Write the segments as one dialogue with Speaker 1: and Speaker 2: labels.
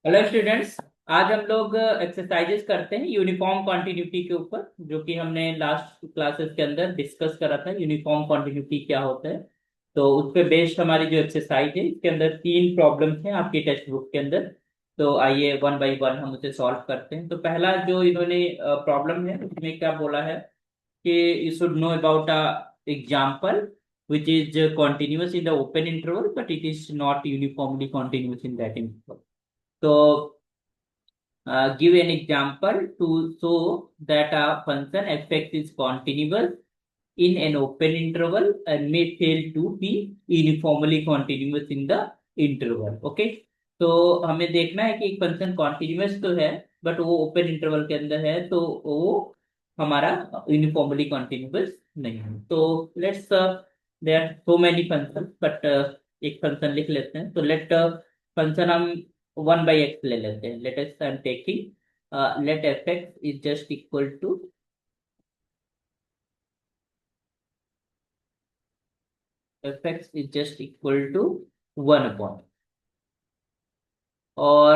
Speaker 1: Hello students. आज हम लोग एक्सरसाइजेस करते हैं यूनिफॉर्म कॉन्टिन्यूटी के ऊपर, जो कि हमने लास्ट क्लासेस के अंदर डिस्कस करा था। यूनिफॉर्म कॉन्टिन्यूटी क्या होता है, तो उस पे बेस्ड हमारी जो एक्सरसाइज है, इसके अंदर तीन प्रॉब्लम्स हैं आपकी टेक्स्ट बुक के अंदर। तो आइए वन बाय वन हम उसे सॉल्व करते हैं। तो पहला जो इन्होंने प्रॉब्लम है उसमें क्या बोला है कि you should know about a example which is continuous in the open interval but it is not uniformly continuous in that interval. तो give an example to show that a function fx is continuous in an open interval and may fail to be uniformly continuous in the interval. Okay, तो हमें देखना है कि एक function continuous तो है but वो ओपन इंटरवल के अंदर है, तो वो हमारा यूनिफॉर्मली कॉन्टिन्यूस नहीं है। तो let's there are so many function but एक फंक्शन लिख लेते हैं। तो लेट फंक्शन हम 1/x ले लेते हैं। Let us I am taking let fx is just equal to fx is just equal to 1 upon, or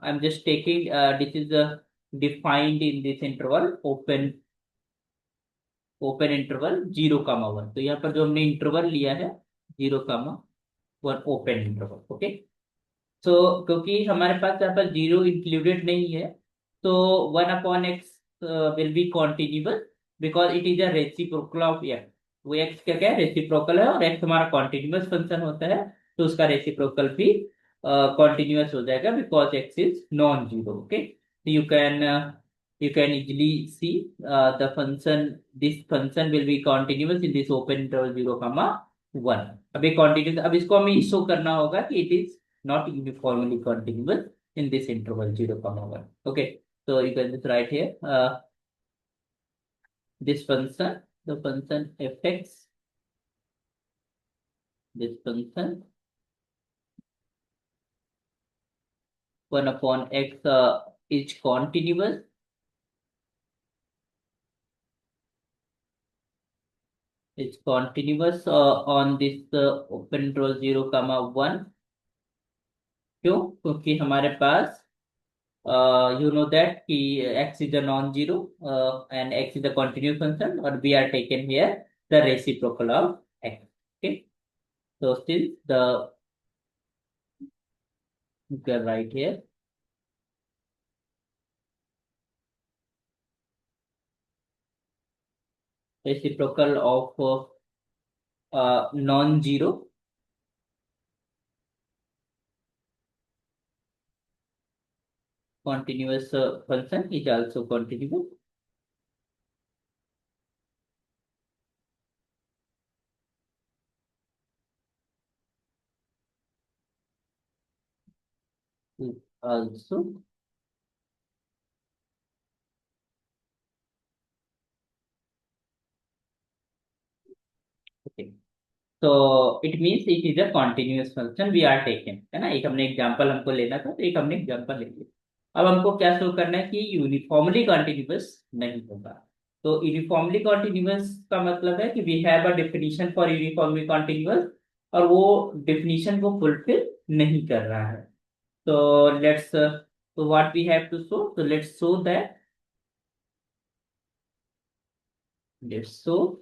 Speaker 1: I'm just taking this is defined in this interval open interval 0, 1। तो यहाँ पर जो हमने interval लिया है 0, 1 ओपन इंटरवल। ओके, सो क्योंकि हमारे पास यहाँ पर जीरो इंक्लूडेड नहीं है, तो 1/x will be continuous because it is a reciprocal of x. वो एक्स का क्या है, रेसिप्रोकल है, और एक्स हमारा कॉन्टिन्यूअस फंक्शन होता है, तो उसका रेसिप्रोकल भी कॉन्टिन्यूअस हो जाएगा because x is non zero. Okay, you can easily see the function, this function will be continuous in this open interval 0, 1। अब ये continuous, अब इसको हमें शो करना होगा कि it is not uniformly continuous in this interval 0, 1। Okay, so you can just write here this function, the function fx, this function 1/x is continuous, on this open interval 0, 1। क्यों? क्योंकि हमारे पास you know that कि x is a non-zero and x is a continuous function, or we are taken here the reciprocal of x. Okay, so still the you can write here reciprocal of non-zero continuous function is also continuous. Is also okay, तो it means it is a continuous function we are taken, है ना। एक हमने example हमको लेना था, तो एक हमने एग्जांपल ले लिया। अब हमको क्या शो करना है कि यूनिफॉर्मली कॉन्टिन्यूअस नहीं होगा। तो यूनिफॉर्मली कॉन्टिन्यूअस का मतलब है कि we have a definition for uniformly continuous, और वो डेफिनेशन को फुलफिल नहीं कर रहा है। तो लेट्स, तो what we have to show, तो let's show that, let's show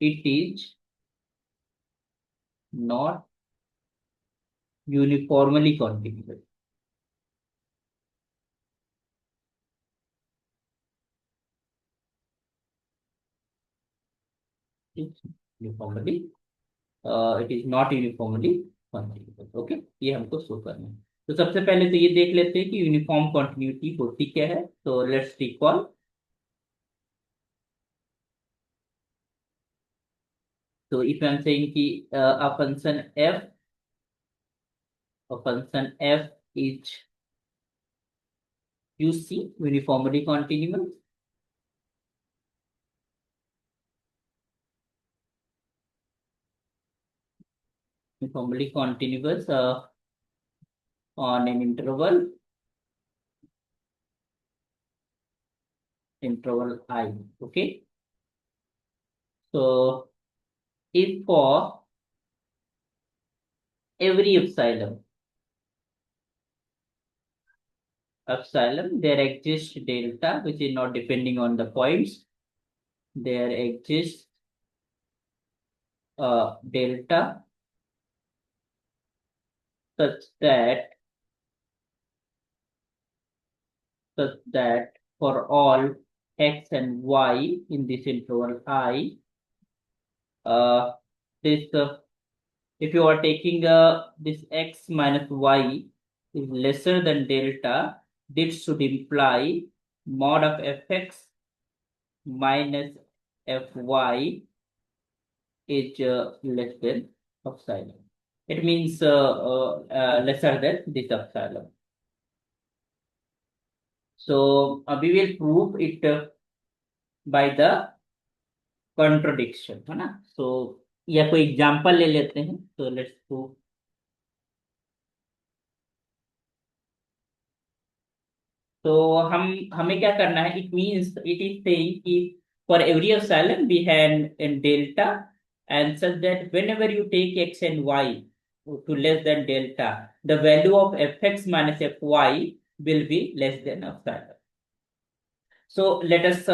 Speaker 1: it is not uniformly continuous। Uniformly it is not uniformly continuous. Okay, ये हमको शो करना है। तो सबसे पहले तो ये देख लेते हैं कि यूनिफॉर्म कॉन्टिन्यूटी होती क्या है। तो लेट्स रिकॉल। तो इफ आई एम सेइंग कि a function f is u c uniformly continuous, uniformly continuous on an interval I। okay, so if for every epsilon there exists delta which is not depending on the points. There exists delta such that for all x and y in this interval I, uh, this if you are taking this x minus y is lesser than delta, this should imply mod of fx minus fy is less than epsilon. It means lesser than this epsilon. So we will prove it by the contradiction, है ना? So या कोई example ले लेते हैं, तो let's prove. तो हम हमें क्या करना है? It means it is saying कि for every epsilon we have in delta and such that whenever you take x and y to less than delta, the value of fx minus fy will be less than epsilon. So let us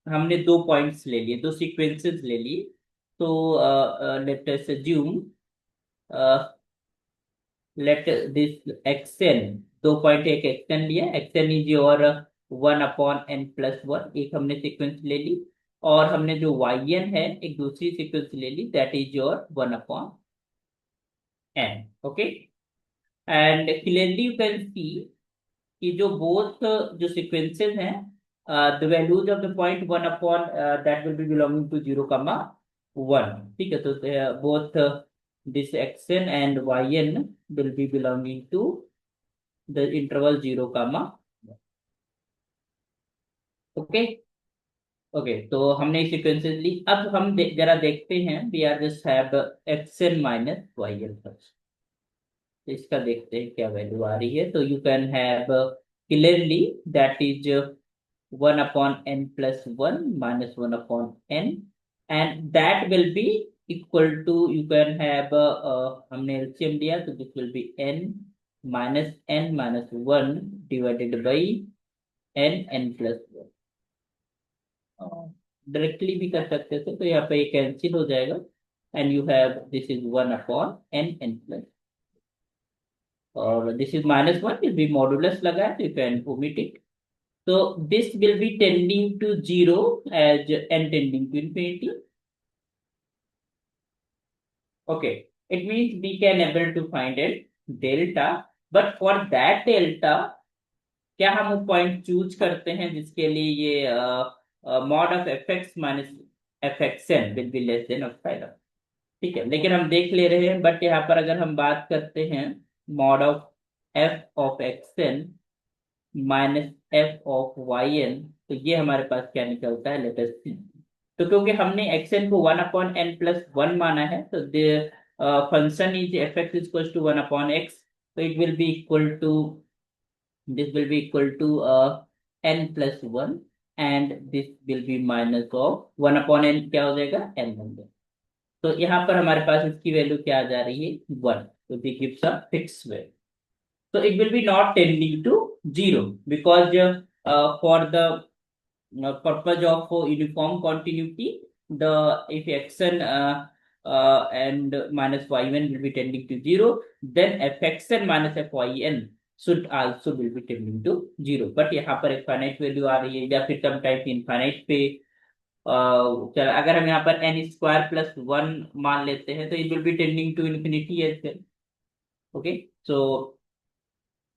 Speaker 1: हमने दो points ले लिए, दो sequences ले लिए. तो let us assume let this xn, दो point एक xn लिया, xn इज योर 1/n+1, एक हमने सीक्वेंस ले ली. और हमने जो yn है एक दूसरी सीक्वेंस ले ली, that is your 1/n. Okay, and clearly you can see कि जो बोथ जो सीक्वेंसेस हैं, the values of the point 1/, that will be belonging to 0, 1. ठीक है, तो both this xn and yn will be belonging to the interval 0, 1. Okay. Okay, तो हमने sequences ली. अब हम जरा देखते हैं, we are just have xn minus yn first. इसका देखते हैं क्या वैल्यू आ रही है. तो you can have clearly that is 1/n+1 minus 1/n, and that will be equal to, you can have हमने LCM दिया, तो this will be n-1 divided by n+1. Directly भी कर सकते थे, तो यहाँ पे ये कैंसिल हो जाएगा and you have this is 1/n+, और this is -1 will be modulus लगा है, तो you can omit it. So this will be tending to 0 as n tending to infinity. Okay, it means we can able to find it delta, but for that delta क्या हम वो point choose करते हैं जिसके लिए ये mod of fx minus fxn will be less than epsilon. ठीक है, लेकिन हम देख ले रहे हैं, बट यहाँ पर अगर हम बात करते हैं mod of f of xn minus f of y n, तो ये हमारे पास क्या निकलता है, लेट अस सी. तो क्योंकि हमने एक्स एन को 1/n+1 माना है, तो function is f x is equal to 1/x, तो it will be equal to, this will be equal to n+1, and this will be minus of 1/n, क्या हो जाएगा, n बन जाएगा. तो यहाँ पर हमारे पास इसकी वैल्यू क्या आ जा रही है, 1. तो this gives a fix value. So it will be not tending to 0 because for the purpose of uniform continuity, the if xn and minus yn will be tending to 0, then fxn minus fyn should also will be tending to 0. But यहाँ पर एक finite value आ रही है, या फिर some type infinite पे चल, अगर हम यहाँ पर n²+1 मान लेते हैं, तो it will be tending to infinity as well. Okay, so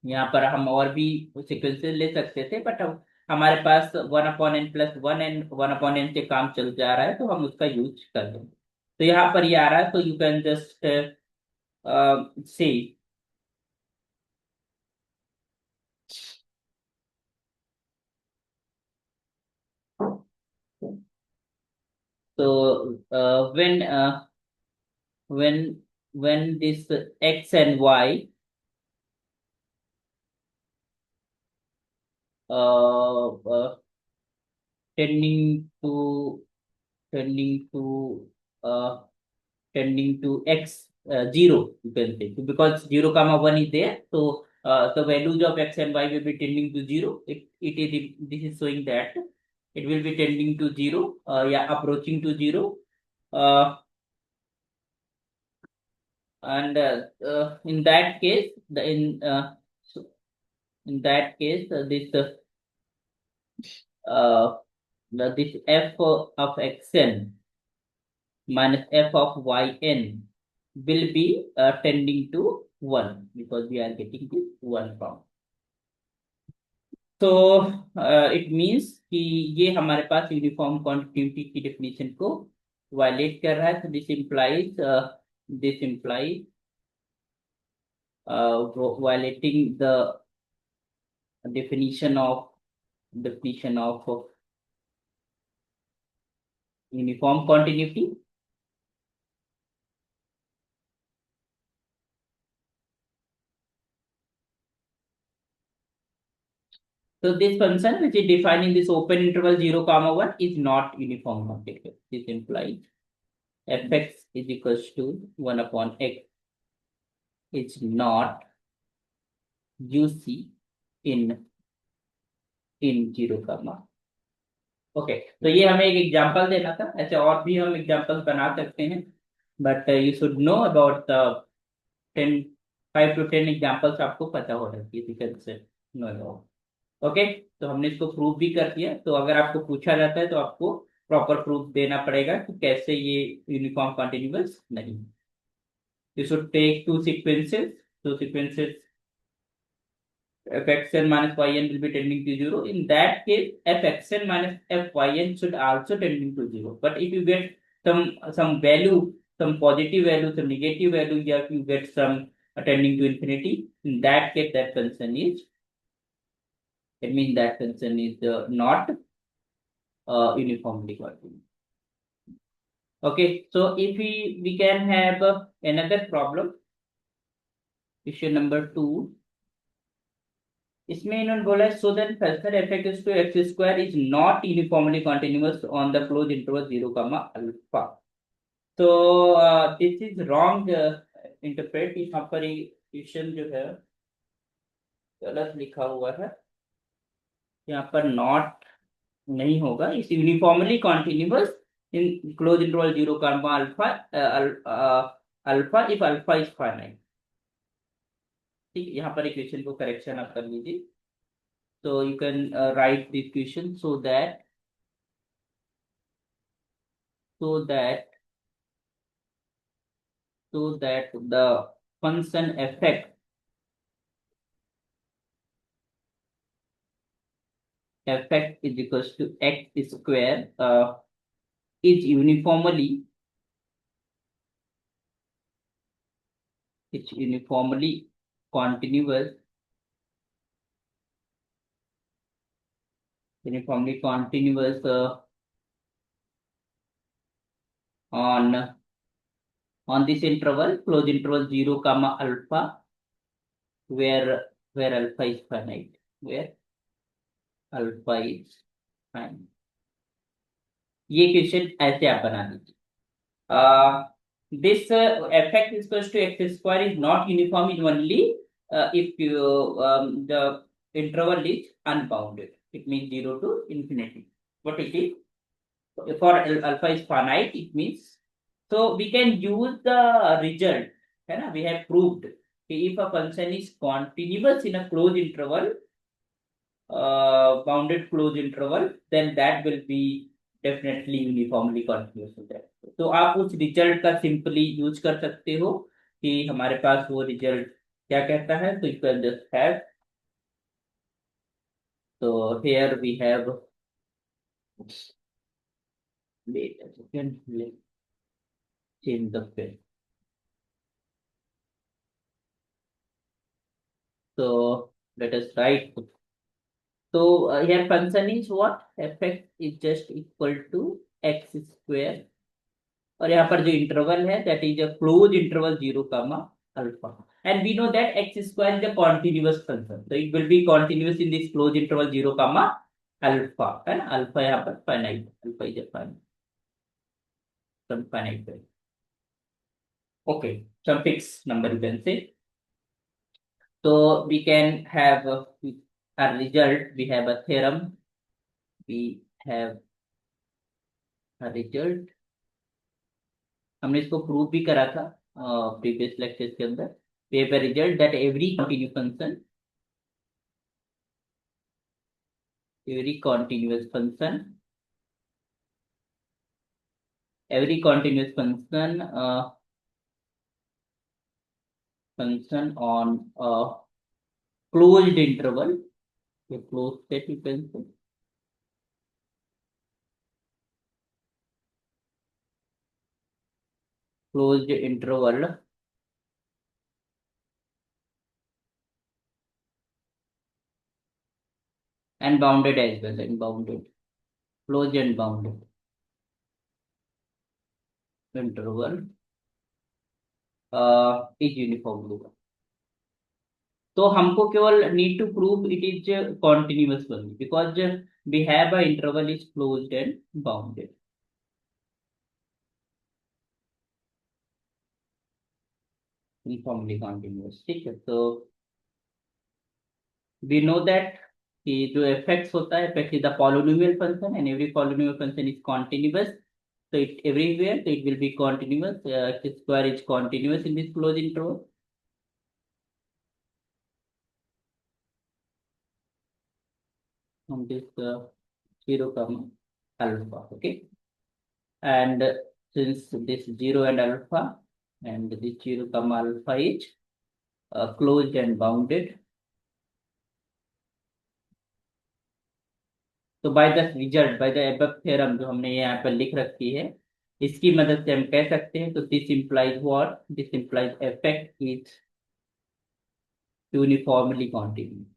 Speaker 1: यहाँ पर हम और भी सीक्वेंसेस ले सकते थे, बट हमारे पास 1/n+1 एंड 1/n से काम चल जा रहा है, तो हम उसका यूज कर लेंगे. तो यहाँ पर ये आ रहा है, तो यू कैन जस्ट सी. तो when this x and y uh, tending to tending to uh, tending to x 0, you can say, because 0 comma 1 is there. So the values of x and y will be tending to 0. This is showing that it will be tending to 0, yeah, approaching to 0. And in that case, so in that case, uh, this f of xn minus f of yn will be tending to 1, because we are getting this 1 from. तो it means कि ये हमारे पास uniform quantity की definition को violet कर रहा है. तो this implies violating the definition of uniform continuity. So this function which is defined in this open interval 0 comma 1 is not uniform continuous. This implies fx is equals to 1 upon x is not UC in 0 comma. Okay, तो ये हमें एक example देना था. ऐसे और भी हम एग्जांपल्स बना सकते हैं, but you should know about 10 5 to 10 examples आपको पता होना चाहिए. ओके, तो हमने इसको प्रूव भी कर दिया. तो अगर आपको पूछा जाता है तो आपको प्रॉपर प्रूफ देना पड़ेगा कि कैसे ये यूनिफॉर्म कंटिन्यूअस नहीं. You should take two sequences fxn minus yn will be tending to 0. In that case, fxn minus fyn should also tending to 0. But if you get some value, some positive value, some negative value, yeah, you get some tending to infinity, in that case, that function is, it means that function is not uniformly continuous. Okay, so if we can have another problem, question number 2. इसमें इन्होंने बोला so that factor fx to x square is not uniformly continuous on the closed interval 0 comma alpha. तो this is wrong interpret. यहाँ पर equation जो है गलत लिखा हुआ है, यहाँ पर नॉट नहीं होगा. इस uniformly continuous in close interval 0 comma alpha if alpha is finite. ठीक, यहाँ पर इक्वेशन को करेक्शन आप कर लीजिए. तो you can write the equation so that the function effect is equals to x square is uniformly continuous on this interval, closed interval 0 comma alpha, where alpha is finite, ये question ऐसे आप बना दीजिए. This effect is equals to x square is not uniform in only if the interval is unbounded. It means 0 to infinity. What it is? For alpha is finite, it means, so we can use the result. है ना, we have proved that if a function is continuous in a closed interval, bounded closed interval, then that will be definitely uniformly continuous हो जाएगा. तो आप उस result का simply use कर सकते हो कि हमारे पास वो रिजल्ट क्या कहता है. तो you can just have, so here we have, wait a second, let's change the pen. So let us write. So here function is what? Fx is just equal to x square. और यहाँ पर जो interval है that is a closed interval 0 comma alpha. And we know that x square is a continuous function. So it will be continuous in this closed interval 0 comma alpha. है ना, alpha यहाँ पर finite. Alpha is a finite. Some finite value. Okay, some fixed number you can say. So we can have a result. We have a theorem. We have a result. हमने इसको prove भी करा था previous lectures के अंदर. We have a result that every continuous function on a closed interval, a closed set you can say, closed interval and bounded as well, and bounded, closed and bounded interval is uniformly. तो हमको केवल need to prove it is continuous only because we have a interval is closed and bounded. Uniformly continuous. ठीक है. तो we know that कि जो fx होता है, fx is a polynomial function and every polynomial function is continuous, so it everywhere so it will be continuous. X square is continuous in this closed interval. On this 0 comma alpha. Okay. And since this 0 and alpha and this 0 comma alpha is closed and bounded, तो by the result, by the above theorem जो हमने यहाँ पर लिख रखी है, इसकी मदद से हम कह सकते हैं. तो this implies what? This implies effect is uniformly continuous.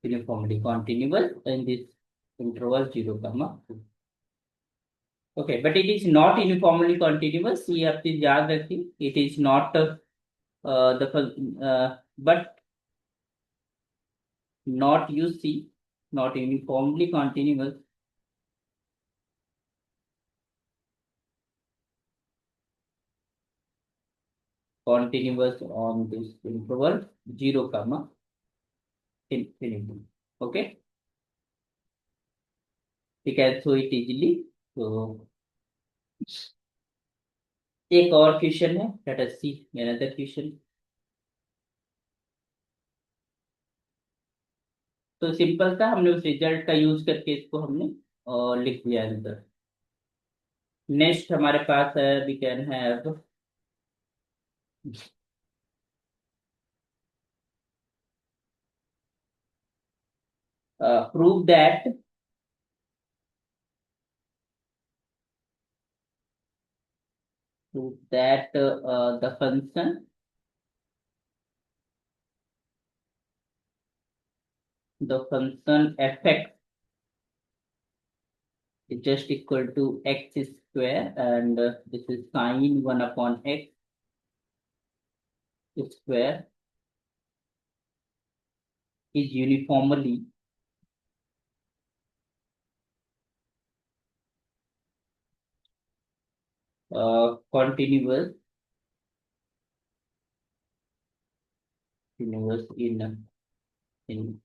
Speaker 1: Uniformly continuous in this interval 0 comma 2. Okay, but it is not uniformly continuous. ये आप चीज याद रखिए. It is not but not, you see, not uniformly continuous. Continuous on this interval 0 comma infinity. Okay, we can show it easily. So एक और question है. Late us सी another question. तो simple था, हमने उस रिजल्ट का यूज करके इसको हमने लिख दिया आंसर. नेक्स्ट हमारे पास है, we can have prove that the function f(x) is just equal to x square, and this is sine 1 upon x square is uniformly continuous in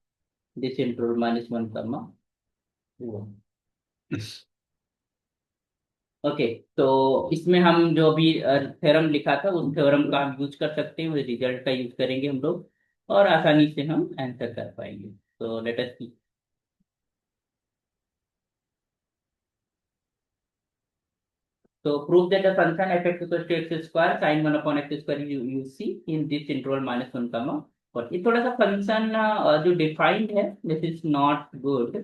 Speaker 1: this interval minus 1 comma 1. Okay, तो इसमें हम जो भी theorem लिखा था उस theorem का हम यूज कर सकते हैं. उस रिजल्ट का यूज करेंगे हम लोग और आसानी से हम आंसर कर पाएंगे. तो let us see. So prove that the function f(x) equals to x square sin 1 upon x square you see in this interval minus 1 comma. और ये थोड़ा सा फंक्शन जो डिफाइंड है, this is not good.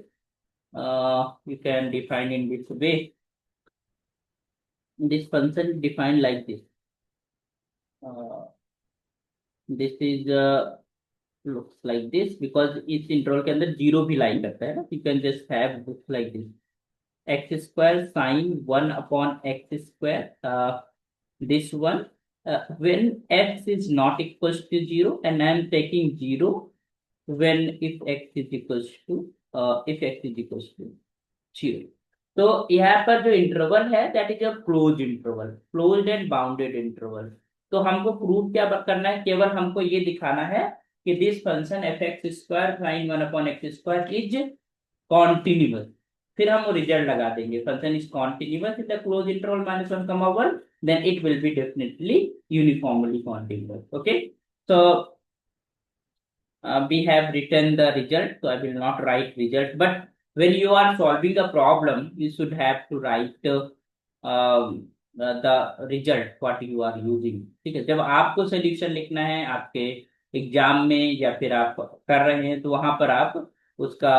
Speaker 1: You can define in this way. This function is defined like this. This is looks like this because इस interval के अंदर zero भी लाइन करता है ना. You can just have this like this. X square sin 1 upon x square. This one when x is not equals to 0, and I am taking 0 when if x is equals to if x is equal to 0। तो यहाँ पर जो interval है that is a close interval, closed and bounded interval. तो हमको prove क्या करना है, केवल हमको ये दिखाना है कि this function f x square sine one upon x square is continuous. फिर हम रिजल्ट लगा देंगे, function is continuous in the close interval minus one comma one, then it will be definitely uniformly continuous. Okay, so we have written the result, so I will not write result. But when you are solving a problem, you should have to write the result what you are using। ठीक है, जब आपको solution लिखना है आपके exam में या फिर आप कर रहे हैं तो वहां पर आप उसका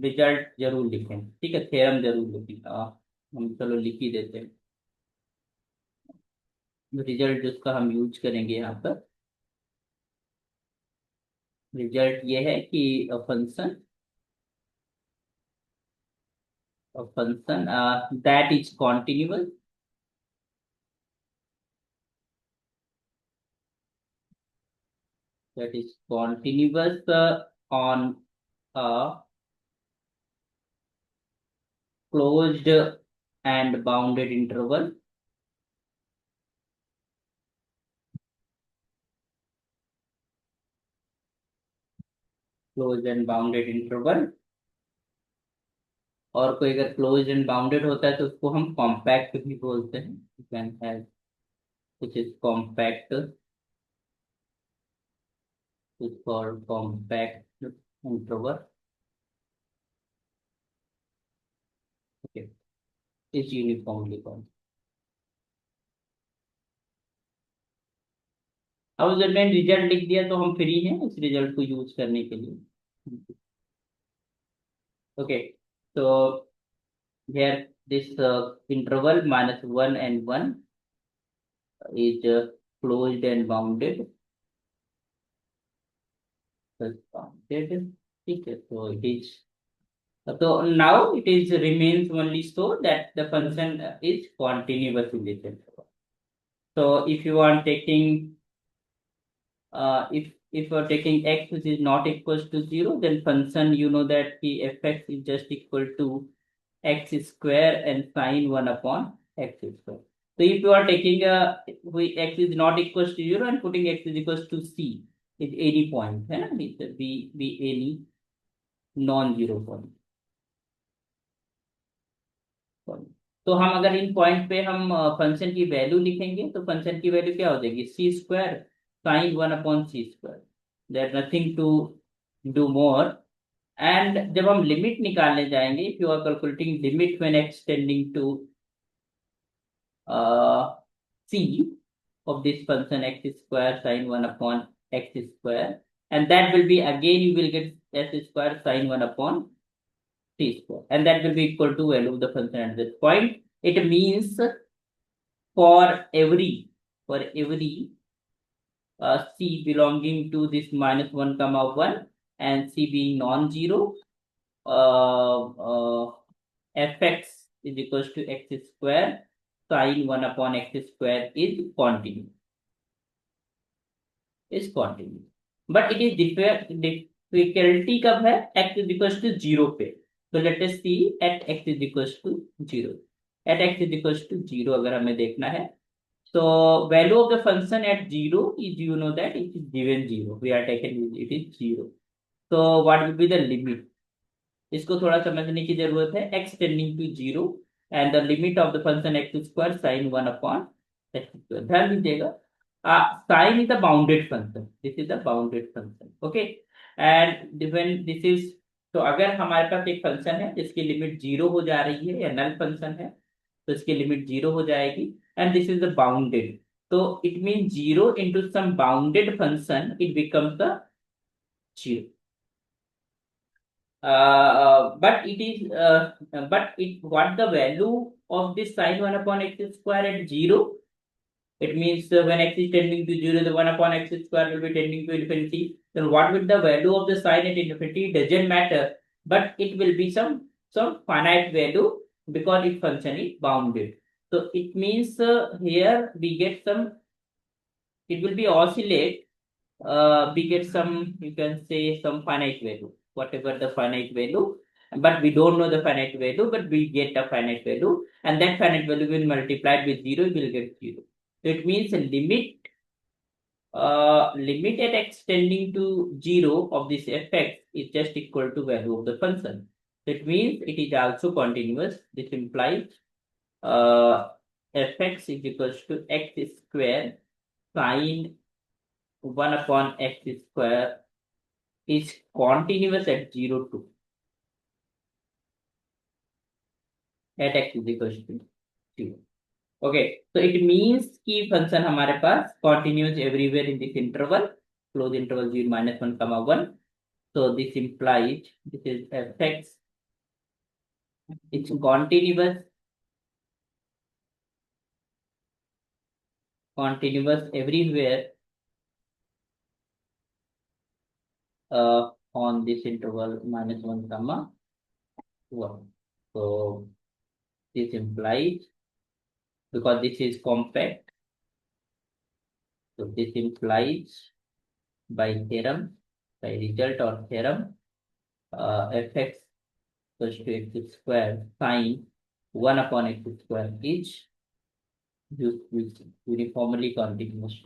Speaker 1: रिजल्ट जरूर लिखें। ठीक है, थ्योरम जरूर लिखें। हम चलो लिख ही देते हैं रिजल्ट जिसका हम यूज करेंगे यहाँ पर। रिजल्ट ये है कि function a function that is continuous, on a closed and bounded interval, closed and bounded interval। और कोई अगर क्लोज एंड बाउंडेड होता है तो उसको हम कॉम्पैक्ट भी बोलते हैं। You can have which is compact, is called compact interval। Okay, is uniformly called। अब जब मैंने रिजल्ट लिख दिया तो हम फ्री हैं इस रिजल्ट को यूज करने के लिए। ओके, तो here this interval minus 1 and 1 is closed and bounded, bounded। ठीक है, so it is, so now it is remains only so that the function is continuous in this interval। so if you are taking if you are taking x which is not equals to 0, then function you know that the fx is just equal to x square and sine 1 upon x square। So if you are taking x is not equals to 0 and putting x is equals to c is any point, है ना, be any non-zero point। तो हम अगर इन point पे हम function की value लिखेंगे तो फंक्शन की वैल्यू क्या हो जाएगी, c square sine one upon c square, there nothing to do more. And जब हम लिमिट निकालने जाएंगे, if you are calculating limit when x tending to c of this function x square sin 1 upon x square, and that will be again you will get s square sin 1 upon t square, and that will be equal to value of the function at this point। It means for every c belonging to this minus 1 comma 1 and c being non-zero, fx is equals to x square sin 1 upon x square is continuous, but it is difficulty कब है, x is equals to 0 पे। तो let us see at x is equals to 0, at x is equals to 0 अगर हमें देखना है, so value of the function at 0 is, you know that it is given 0, we are taken it is 0। so what will be the limit, इसको थोड़ा समझने की जरूरत है। x tending to 0 and the limit of the function x square sine 1 upon x square. ध्यान दीजिएगा, sine is the bounded function, this is the bounded function. Okay, and when this is, तो अगर हमारे पास एक फंक्शन है जिसकी limit 0 हो जा रही है या नल फंक्शन है तो इसकी लिमिट 0 हो जाएगी, and this is the bounded, तो it mean 0 into some bounded function it becomes the 0। But it is but it what the value of this sine 1 upon x square at 0, it means when x is tending to 0 the 1 upon x square will be tending to infinity, then what will the value of the sine at infinity doesn't matter, but it will be some finite value because its function is bounded। so it means here we get some, it will be oscillate, we get some, you can say some finite value, whatever the finite value, but we don't know the finite value, but we get a finite value, and that finite value will multiplied with 0, will get 0. So it means a limit at x tending to 0 of this fx is just equal to value of the function. That means it is also continuous. This implies uh, fx is equals to x square sine 1 upon x square is continuous at 0 to at x is equals to 0. Okay, so it means कि function हमारे पास continuous everywhere in this interval, close interval 0 -1 comma 1. So this implies this is fx, it's continuous everywhere on this interval -1 comma 1. So this implies, because this is compact, so this implies by theorem, by result or theorem, fx equals to x square sine 1 upon x square is uniformly continuous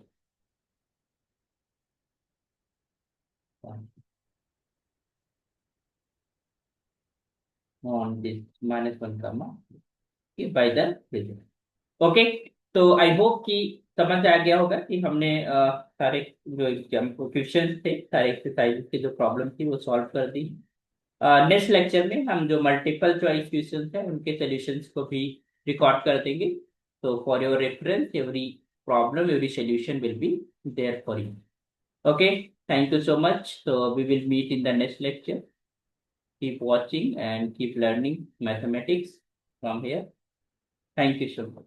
Speaker 1: on this -1 comma by the result. Okay, तो I hope कि समझ आ गया होगा कि हमने सारे जो exam question थे, सारे एक्सरसाइज की जो प्रॉब्लम थी वो सॉल्व कर दी। नेक्स्ट लेक्चर में हम जो मल्टीपल चॉइस क्वेश्चन हैं उनके सॉल्यूशंस को भी रिकॉर्ड कर देंगे। तो for your reference every problem every solution will be there for you. Okay, thank you so much. So we will meet in the next lecture. Keep watching and keep learning mathematics from here. Thank you so much.